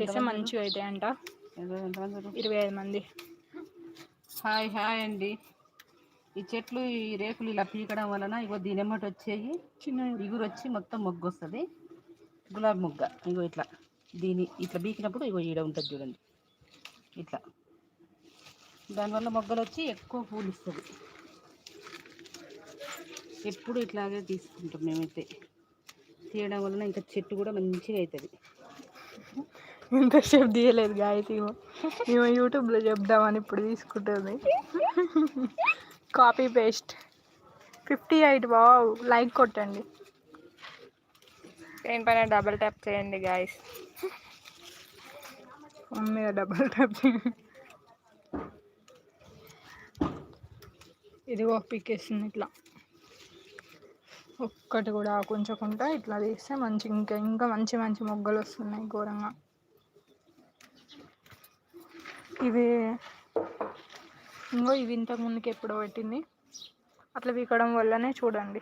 చేస్తే మంచిగా అవుతాయంట. 25 మంది. హాయ్ హాయ్ అండి. ఈ చెట్లు ఈ రేకులు ఇలా పీకడం వలన ఇగో దీనెమ్మటి వచ్చేయి చిన్న ఇగురు వచ్చి మొత్తం మొగ్గు వస్తుంది. గులాబీ మొగ్గ ఇగో ఇట్లా దీని ఇట్లా బీకినప్పుడు ఇగో ఈడ ఉంటుంది చూడండి ఇట్లా. దానివల్ల మొగ్గలు వచ్చి ఎక్కువ పూలు ఇస్తుంది. ఎప్పుడు ఇట్లాగే తీసుకుంటాం మేమైతే. తీయడం వలన ఇంకా చెట్టు కూడా మంచిగా అవుతుంది. ఇంతసేపు తీయలేదు గాయత్రి. మేము యూట్యూబ్లో చెప్దామని ఇప్పుడు తీసుకుంటుంది. Copy paste 58. వావ్, లైక్ కొట్టండి. దేనిపైన డబుల్ ట్యాప్ చేయండి గాయస్. మీద డబుల్ ట్యాప్ చేయండి. ఇదిగో పీకేస్తుంది ఇట్లా. ఒక్కటి కూడా ఆకుంచకుండా ఇట్లా తీస్తే మంచి ఇంకా మంచి మంచి మొగ్గలు వస్తున్నాయి ఘోరంగా. ఇవి ఇవి ఇంతకు ముందుకు ఎప్పుడో పెట్టింది. అట్లా పీకడం వల్లనే చూడండి